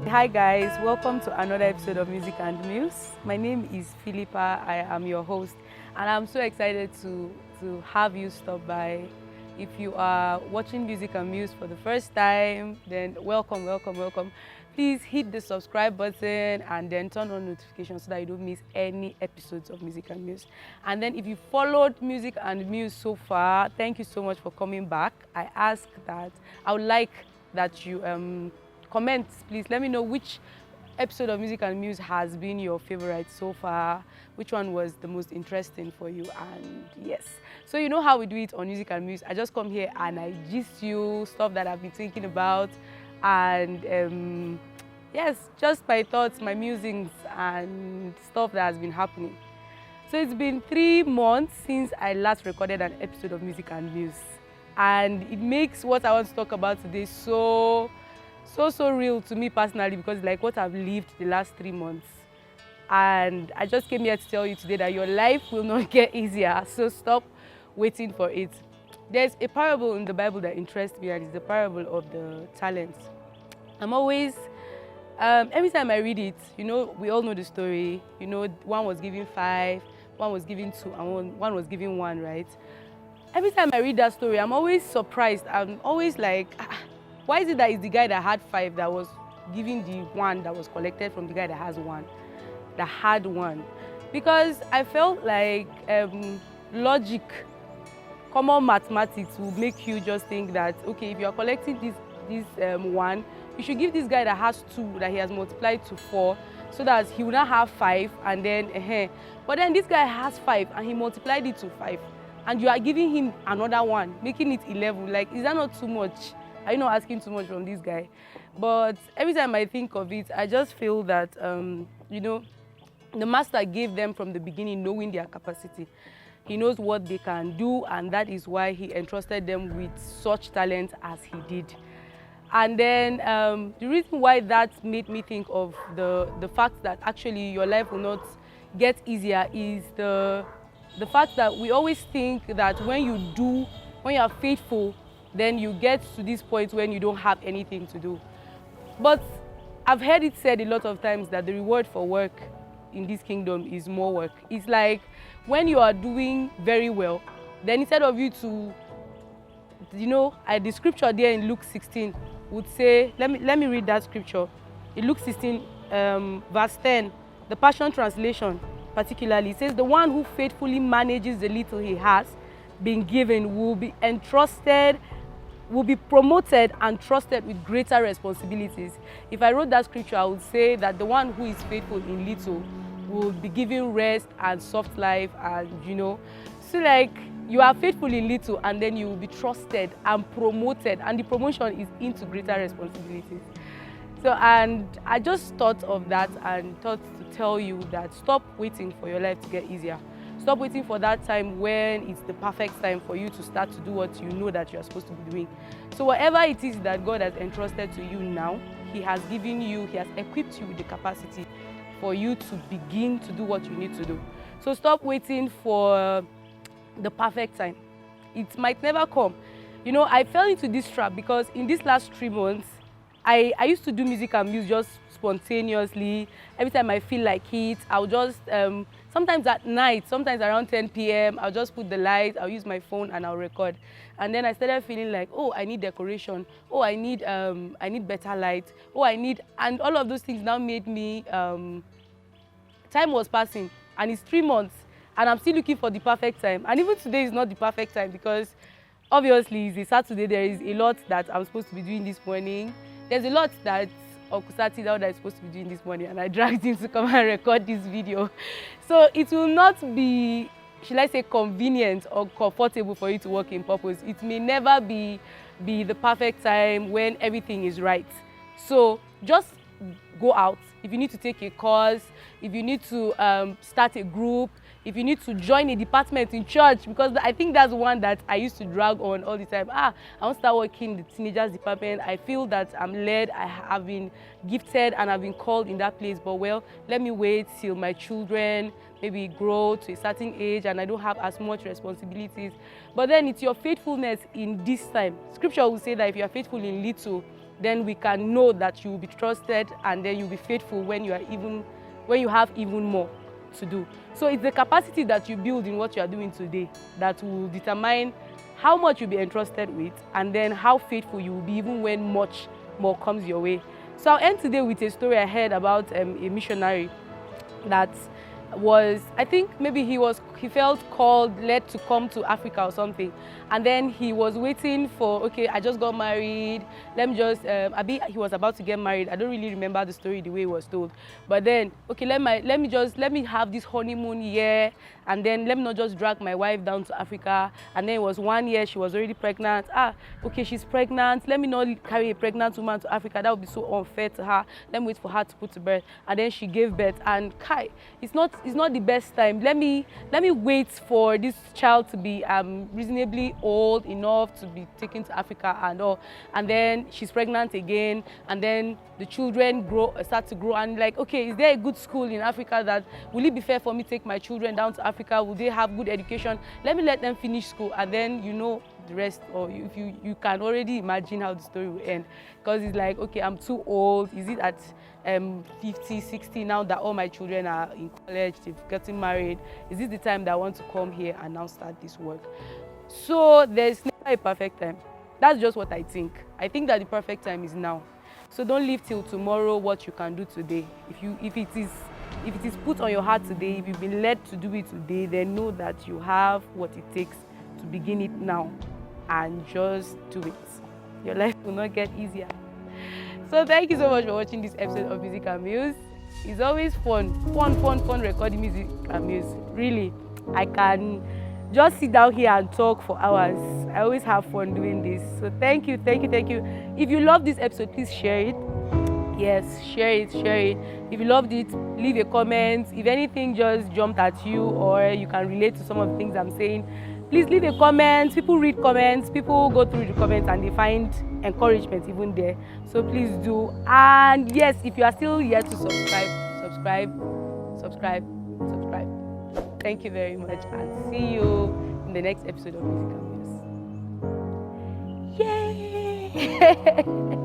Hi guys, welcome to another episode of Music and Muse. My name is Philippa, I am your host, and I'm so excited to have you stop by. If you are watching Music and Muse for the first time, then welcome. Please hit the subscribe button and then turn on notifications so that you don't miss any episodes of Music and Muse. And then if you followed Music and Muse so far, thank you so much for coming back. I would like that you comment, please. Let me know which episode of Music and Muse has been your favorite so far, which one was the most interesting for you. And yes, so you know how we do it on Music and Muse. I just come here and I gist you stuff that I've been thinking about, and yes, just my thoughts, my musings and stuff that has been happening. So it's been 3 months since I last recorded an episode of Music and Muse, and it makes what I want to talk about today so real to me personally, because like what I've lived the last 3 months. And I just came here to tell you today that your life will not get easier, so stop waiting for it. There's a parable in the Bible that interests me, and it's the parable of the talents. I'm always, every time I read it, you know, we all know the story. You know, one was given 5, one was given 2, and one was given 1, right? Every time I read that story, I'm always surprised. I'm always like, why is it that it's the guy that had 5 that was giving the 1 that was collected from the guy that has 1, that had 1? Because I felt like logic, common mathematics will make you just think that, okay, if you are collecting this 1, you should give this guy that has 2 that he has multiplied to 4, so that he will not have 5, and then, But then this guy has 5 and he multiplied it to 5, and you are giving him another 1, making it 11. Like, is that not too much? Are you not asking too much from this guy? But every time I think of it, I just feel that, you know, the master gave them from the beginning, knowing their capacity. He knows what they can do, and that is why he entrusted them with such talent as he did. And then the reason why that made me think of the fact that actually your life will not get easier is the fact that we always think that when you are faithful, then you get to this point when you don't have anything to do. But I've heard it said a lot of times that the reward for work in this kingdom is more work. It's like when you are doing very well, then instead of you to, you know, the scripture there in Luke 16 would say, let me read that scripture. In Luke 16, verse 10, the Passion Translation particularly, it says, the one who faithfully manages the little he has been given will be entrusted, will be promoted and trusted with greater responsibilities. If I wrote that scripture, I would say that the one who is faithful in little will be given rest and soft life, and you know, so like you are faithful in little and then you will be trusted and promoted, and the promotion is into greater responsibilities. So, and I just thought of that and thought to tell you that stop waiting for your life to get easier. Stop waiting for that time when it's the perfect time for you to start to do what you know that you are supposed to be doing. So whatever it is that God has entrusted to you now, He has given you, He has equipped you with the capacity for you to begin to do what you need to do. So stop waiting for the perfect time. It might never come. You know, I fell into this trap because in these last 3 months, I used to do Music and Muse just spontaneously. Every time I feel like it, I'll just, sometimes at night, sometimes around 10 p.m., I'll just put the light, I'll use my phone and I'll record. And then I started feeling like, oh, I need decoration. Oh, I need better light. Oh, and all of those things now made me, time was passing, and it's 3 months, and I'm still looking for the perfect time. And even today is not the perfect time because obviously it's a Saturday, there is a lot that I'm supposed to be doing this morning. There's a lot that Dauda Sati is supposed to be doing this morning, and I dragged him to come and record this video. So it will not be, should I say, convenient or comfortable for you to work in purpose. It may never be the perfect time when everything is right. So just go out. If you need to take a course, if you need to start a group, if you need to join a department in church, because I think that's one that I used to drag on all the time. I want to start working in the teenagers department. I feel that I'm led, I have been gifted and I've been called in that place, but well, let me wait till my children maybe grow to a certain age and I don't have as much responsibilities. But then it's your faithfulness in this time. Scripture will say that if you are faithful in little, then we can know that you will be trusted, and then you'll be faithful when you have even more to do. So it's the capacity that you build in what you are doing today that will determine how much you'll be entrusted with, and then how faithful you will be even when much more comes your way. So I'll end today with a story I heard about a missionary that was, I think maybe he felt called, led to come to Africa or something, and then he was waiting for, okay, I just got married, let me just he was about to get married. I don't really remember the story the way it was told, but then, okay, let me have this honeymoon year, and then let me not just drag my wife down to Africa. And then it was 1 year, she was already pregnant. Okay, she's pregnant, let me not carry a pregnant woman to Africa, that would be so unfair to her. Let me wait for her to put to birth. And then she gave birth, and it's not the best time. Let me wait for this child to be reasonably old enough to be taken to Africa and all. And then she's pregnant again, and then the children start to grow, and like, okay, is there a good school in Africa that will it be fair for me to take my children down to Africa? Will they have good education? Let me let them finish school, and then you know the rest, or if you can already imagine how the story will end, because it's like, okay, I'm too old. Is it at 50, 60 now that all my children are in college, they've gotten married? Is this the time that I want to come here and now start this work? So there's never a perfect time. That's just what I think. I think that the perfect time is now. So don't leave till tomorrow what you can do today. If it is put on your heart today, if you've been led to do it today, then know that you have what it takes to begin it now, and just do it. Your life will not get easier. So thank you so much for watching this episode of Music and Muse. It's always fun recording music and Muse. Really, I can just sit down here and talk for hours. I always have fun doing this. So thank you. If you love this episode, please share it. Yes, share it. If you loved it, leave a comment. If anything just jumped at you, or you can relate to some of the things I'm saying, please leave a comment. People read comments, people go through the comments and they find encouragement even there. So please do. And yes, if you are still yet to subscribe. Thank you very much, and see you in the next episode of Music and Muse. Yay!